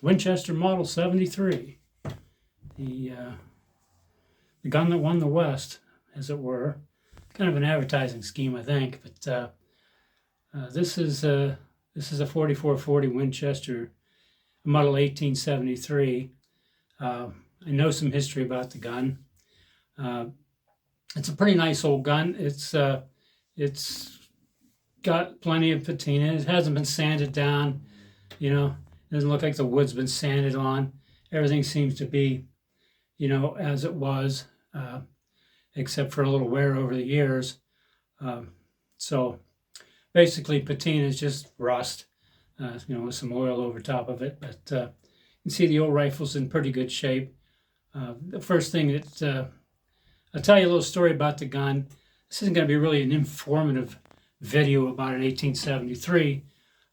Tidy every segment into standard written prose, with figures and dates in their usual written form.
Winchester Model 73, the gun that won the West, as it were. Kind of an advertising scheme, I think. But this is a 4440 Winchester Model 1873. I know some history about the gun. It's a pretty nice old gun. It's got plenty of patina. It hasn't been sanded down. It doesn't look like the wood's been sanded on. Everything seems to be, as it was, except for a little wear over the years. So basically, patina is just rust, with some oil over top of it. But you can see the old rifle's in pretty good shape. The first thing that I'll tell you a little story about the gun. This isn't going to be really an informative video about an 1873.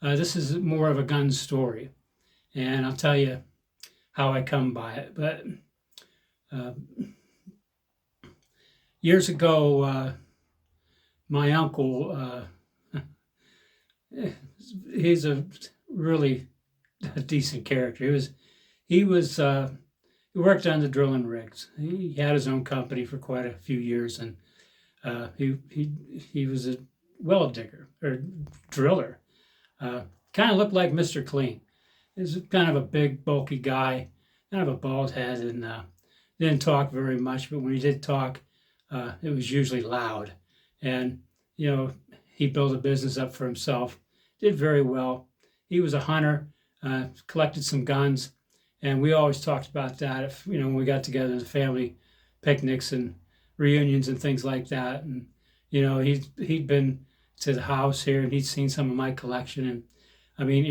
This is more of a gun story, and I'll tell you how I come by it. But years ago, my uncle, he's a really decent character. He worked on the drilling rigs. He had his own company for quite a few years, and he was a well digger or driller. Kind of looked like Mr. Clean. He was kind of a big, bulky guy, kind of a bald head, and didn't talk very much. But when he did talk, it was usually loud. And he built a business up for himself. Did very well. He was a hunter, collected some guns. And we always talked about that when we got together as family picnics and reunions and things like that. And, he'd been to the house here and he'd seen some of my collection. And I mean,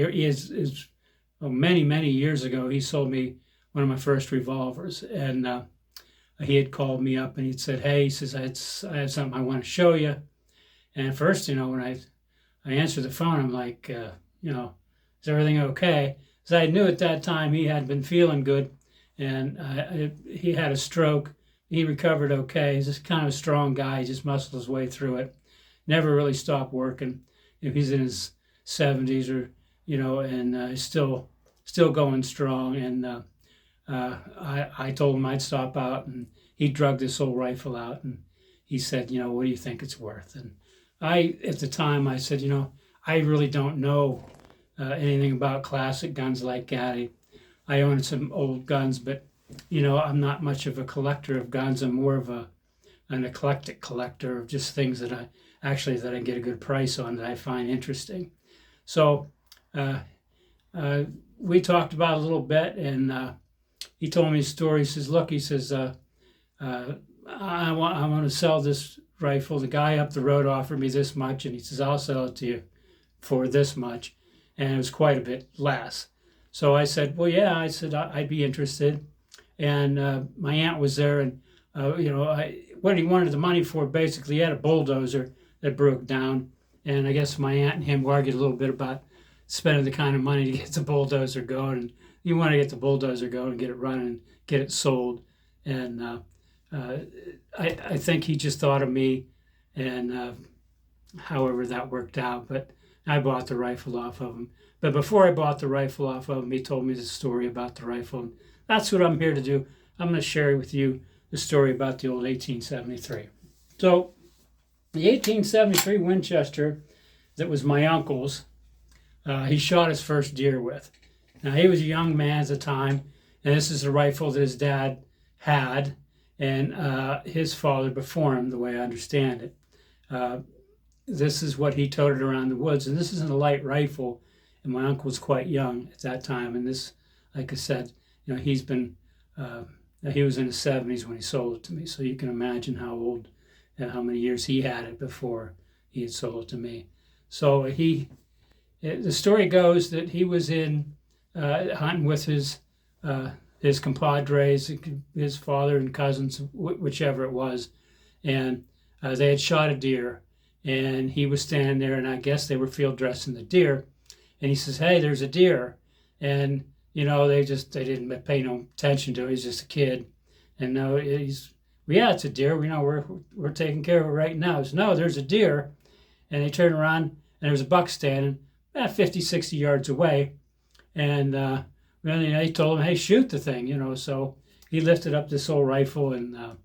many, many years ago, he sold me one of my first revolvers. And he had called me up and he'd said, hey, he says, I have something I want to show you. And at first, when I answered the phone, I'm like, is everything okay? Because I knew at that time he had been feeling good, and he had a stroke. He recovered okay. He's just kind of a strong guy. He just muscled his way through it. Never really stopped working. He's in his 70s, and he's still going strong. And I told him I'd stop out, and he drug this old rifle out, and he said, what do you think it's worth? And at the time, I said, I really don't know anything about classic guns like that. I own some old guns, but I'm not much of a collector of guns. I'm more of an eclectic collector of just things that I get a good price on that I find interesting. So we talked about it a little bit, and he told me his story. He says, look, I want to sell this rifle. The guy up the road offered me this much, and he says, I'll sell it to you for this much. And it was quite a bit less. So I said, well, yeah, I'd be interested. And my aunt was there, and, what he wanted the money for, basically, he had a bulldozer that broke down. And I guess my aunt and him argued a little bit about spending the kind of money to get the bulldozer going. And you want to get the bulldozer going and get it running and get it sold. And I think he just thought of me, and however that worked out. But I bought the rifle off of him. But before I bought the rifle off of him, he told me the story about the rifle. And that's what I'm here to do. I'm going to share with you the story about the old 1873. So the 1873 Winchester that was my uncle's, he shot his first deer with. Now, he was a young man at the time, and this is the rifle that his dad had, and his father before him, the way I understand it. This is what he toted around the woods, and this isn't a light rifle, and my uncle was quite young at that time, and this, like I said, he was in his 70s when he sold it to me, so you can imagine how old and how many years he had it before he had sold it to me. So the story goes that he was in hunting with his compadres, his father and cousins, whichever it was, and they had shot a deer. And he was standing there, and I guess they were field dressing the deer. And he says, hey, there's a deer. And, they didn't pay no attention to it. He's just a kid. And no, yeah, it's a deer. We're taking care of it right now. He says, no, there's a deer. And they turned around, and there was a buck standing 50, 60 yards away. And And he told him, "Hey, shoot the thing," So he lifted up this old rifle and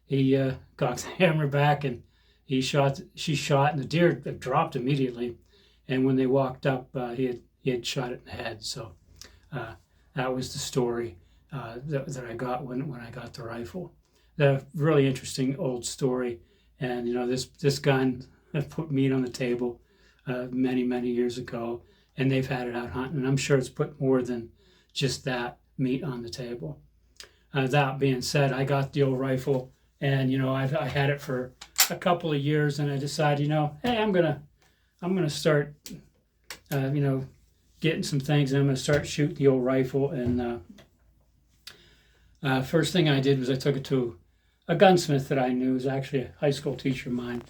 he cocked the hammer back and he shot. She shot, and the deer dropped immediately. And when they walked up, he had shot it in the head. So uh, that was the story that I got when I got the rifle. The really interesting old story, and this gun put meat on the table many years ago, and they've had it out hunting. And I'm sure it's put more than just that meat on the table. That being said, I got the old rifle, and I had it for a couple of years, and I decided, hey, I'm gonna start, getting some things, and I'm gonna start shooting the old rifle. And first thing I did was I took it to a gunsmith that I knew, was actually a high school teacher of mine,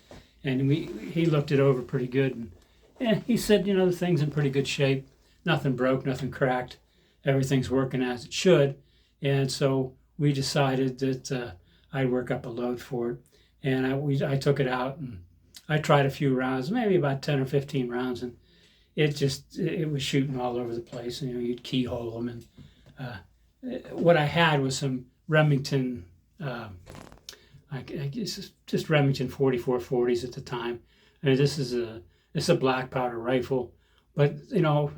and he looked it over pretty good, and he said, the thing's in pretty good shape, nothing broke, nothing cracked, everything's working as it should. And so we decided that I'd work up a load for it, and I took it out and I tried a few rounds, maybe about 10 or 15 rounds, and it was shooting all over the place. And you'd keyhole them, and what I had was some Remington, I guess just Remington 4440s at the time. I mean, this is a black powder rifle, but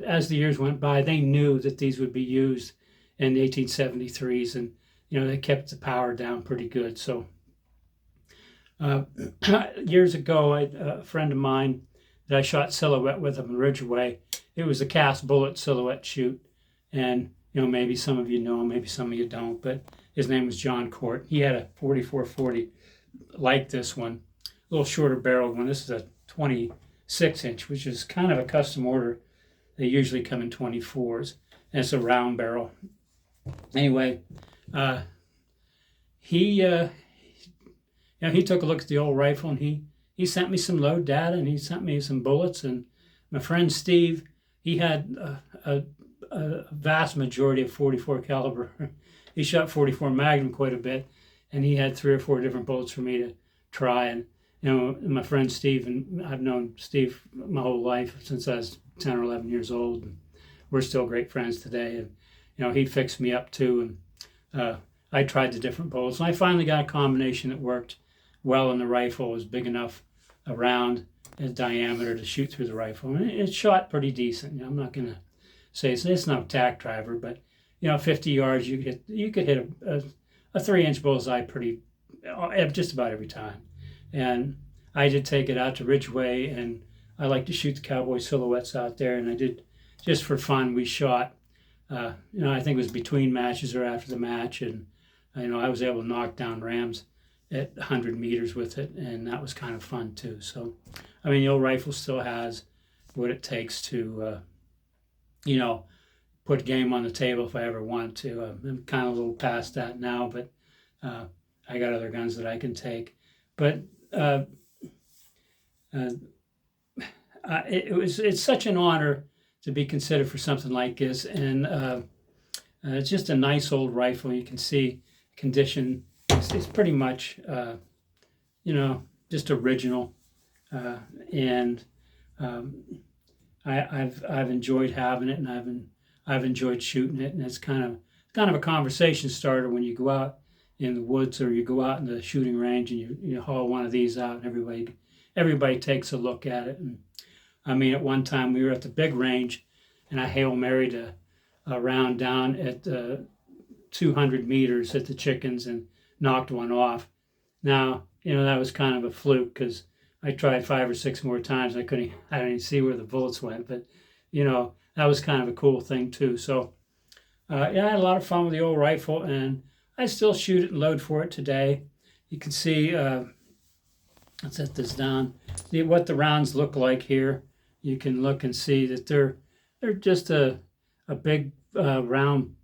as the years went by, they knew that these would be used in the 1873s, and they kept the power down pretty good. So years ago, a friend of mine that I shot silhouette with him in Ridgeway, it was a cast bullet silhouette shoot, and maybe some of you know him, maybe some of you don't, but his name was John Court. He had a 4440 like this one, a little shorter barreled one. This is a 26-inch, which is kind of a custom order. They usually come in 24s, and it's a round barrel. Anyway, he took a look at the old rifle, and he sent me some load data, and he sent me some bullets. And my friend Steve, he had a vast majority of 44 caliber. He shot 44 Magnum quite a bit, and he had 3 or 4 different bullets for me to try. And my friend Steve, and I've known Steve my whole life since I was 10 or 11 years old, and we're still great friends today. And he fixed me up too, and I tried the different bullets, and I finally got a combination that worked well in the rifle. It was big enough around its diameter to shoot through the rifle, and it shot pretty decent. I'm not gonna say it's not a tack driver, but 50 yards you could hit a 3-inch bullseye just about every time. And I did take it out to Ridgeway, and I like to shoot the cowboy silhouettes out there, and I did just for fun. We shot, I think it was between matches or after the match, and I was able to knock down rams at 100 meters with it, and that was kind of fun too. So, the old rifle still has what it takes to, put game on the table if I ever want to. I'm kind of a little past that now, but I got other guns that I can take. But it's such an honor to be considered for something like this, and it's just a nice old rifle. You can see condition. It's pretty much, just original, and I've enjoyed having it, and I've enjoyed shooting it, and it's kind of a conversation starter when you go out in the woods or you go out in the shooting range and you haul one of these out, and everybody takes a look at it. And at one time we were at the big range, and I Hail Married a round down at 200 meters at the chickens and knocked one off. Now, that was kind of a fluke, because I tried 5 or 6 more times. I didn't even see where the bullets went, but that was kind of a cool thing too. So I had a lot of fun with the old rifle, and I still shoot it and load for it today. You can see, let's set this down, see what the rounds look like here. You can look and see that they're just a big round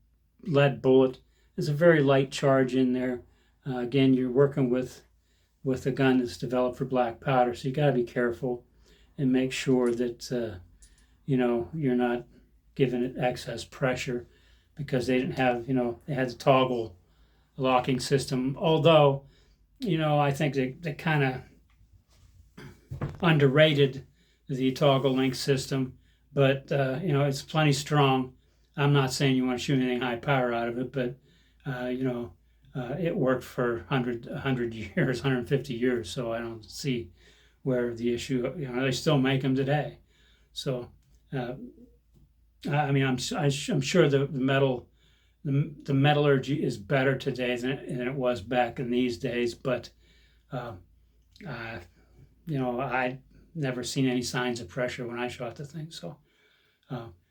lead bullet. There's a very light charge in there. Again, you're working with a gun that's developed for black powder, so you got to be careful and make sure that you're not giving it excess pressure, because they didn't have they had the toggle locking system. Although I think they kind of underrated the toggle link system, but it's plenty strong. I'm not saying you want to shoot anything high power out of it, but it worked for 100 years, 150 years. So I don't see where the issue, they still make them today. So, I mean, I'm sure the metallurgy is better today than it was back in these days, but uh, I never seen any signs of pressure when I shot the thing. So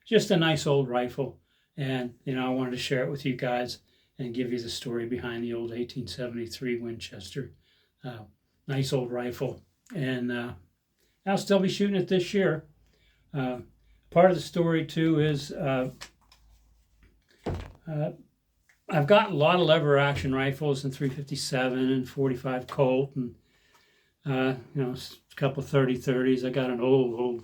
just a nice old rifle, and I wanted to share it with you guys and give you the story behind the old 1873 Winchester. Nice old rifle, and I'll still be shooting it this year. Part of the story too is I've got a lot of lever action rifles and 357 and 45 Colt, and a couple 30-30s. I got an old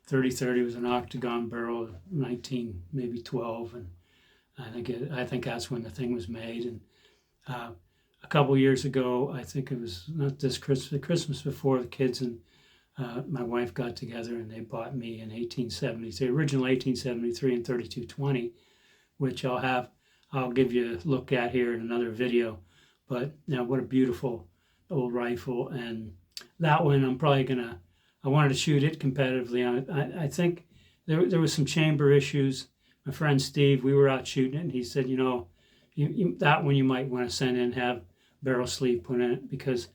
30-30 with an octagon barrel, 19 maybe 12, and I think that's when the thing was made. And a couple years ago, I think it was not this Christmas, the Christmas before, the kids and my wife got together and they bought me an 1873, original 1873 and 3220, which I'll give you a look at here in another video. But what a beautiful old rifle. And that one I wanted to shoot it competitively. I think there was some chamber issues. My friend Steve, we were out shooting it, and he said, that one you might want to send in and have barrel sleeve put in it, because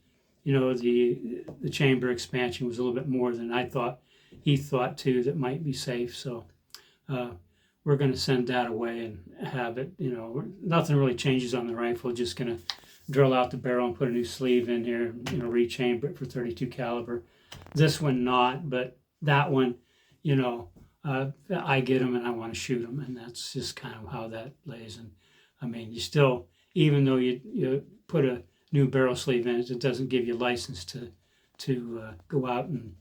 the chamber expansion was a little bit more than I thought. He thought too that might be safe. So we're going to send that away and have it. Nothing really changes on the rifle. Just going to drill out the barrel and put a new sleeve in here. Rechamber it for 32 caliber. This one not, but that one, I get them and I want to shoot them, and that's just kind of how that lays. And I mean, you still, even though you put a new barrel sleeve in it, it doesn't give you license to go out and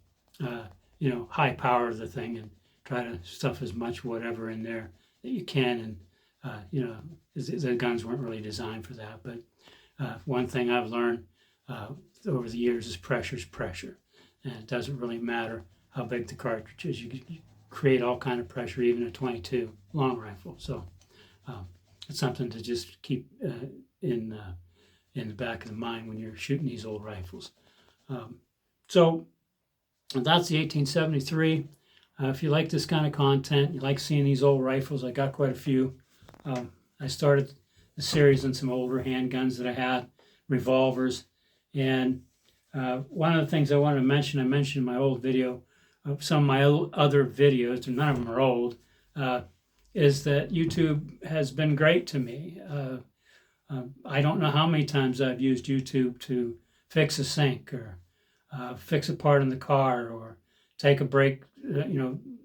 high power the thing and try to stuff as much whatever in there that you can. And the guns weren't really designed for that. But one thing I've learned over the years is pressure's pressure, and it doesn't really matter how big the cartridge is. You create all kind of pressure, even a 22 long rifle. So it's something to just keep in the back of the mind when you're shooting these old rifles. So that's the 1873. If you like this kind of content, you like seeing these old rifles, I got quite a few. I started the series on some older handguns that I had, revolvers. And one of the things I wanted to mention, I mentioned in my old video, some of my other videos, and none of them are old, is that YouTube has been great to me. I don't know how many times I've used YouTube to fix a sink, or fix a part in the car, or take a brake,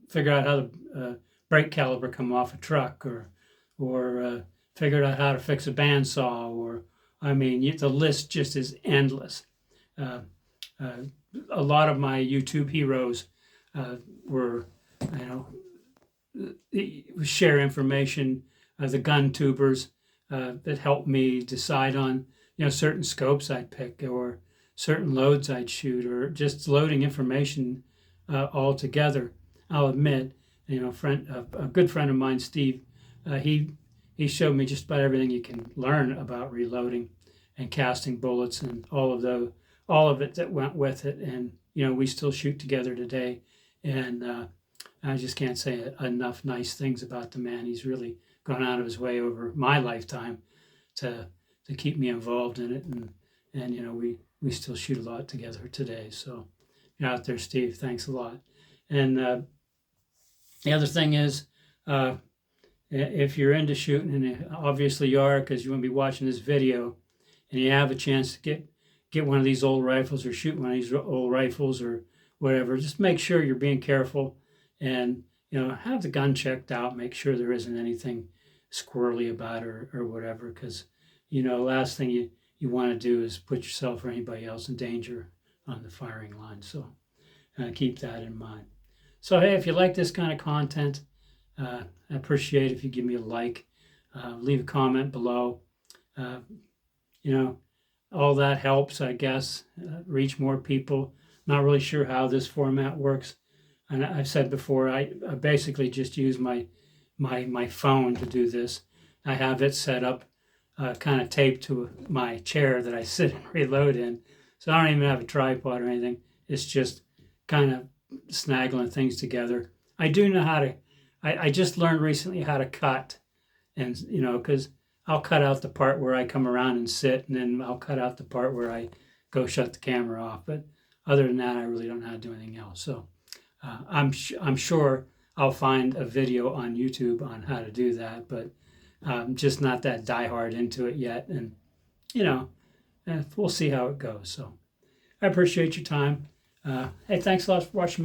figure out how the brake caliper come off a truck, or figure out how to fix a bandsaw, or the list just is endless. A lot of my YouTube heroes were, share information, the gun tubers that helped me decide on, certain scopes I'd pick, or certain loads I'd shoot, or just loading information all together. I'll admit, a good friend of mine, Steve, he showed me just about everything you can learn about reloading and casting bullets and all of it that went with it. And we still shoot together today, and I just can't say enough nice things about the man. He's really gone out of his way over my lifetime to keep me involved in it, and we still shoot a lot together today. So you're out there, Steve, thanks a lot. And the other thing is, if you're into shooting, and obviously you are, because you want to be watching this video, and you have a chance to get one of these old rifles, or shoot one of these old rifles, or whatever, just make sure you're being careful, and have the gun checked out. Make sure there isn't anything squirrely about it, or whatever, because last thing you want to do is put yourself or anybody else in danger on the firing line. So keep that in mind. So hey, if you like this kind of content, I appreciate if you give me a like, leave a comment below. All that helps, I guess, reach more people. Not really sure how this format works. And I've said before, I basically just use my my phone to do this. I have it set up, kind of taped to my chair that I sit and reload in. So I don't even have a tripod or anything. It's just kind of snaggling things together. I do know how to. I just learned recently how to cut, and because I'll cut out the part where I come around and sit, and then I'll cut out the part where I go shut the camera off. But other than that, I really don't know how to do anything else. So I'm sure I'll find a video on YouTube on how to do that, but just not that diehard into it yet. And we'll see how it goes. So I appreciate your time. Hey, thanks a lot for watching my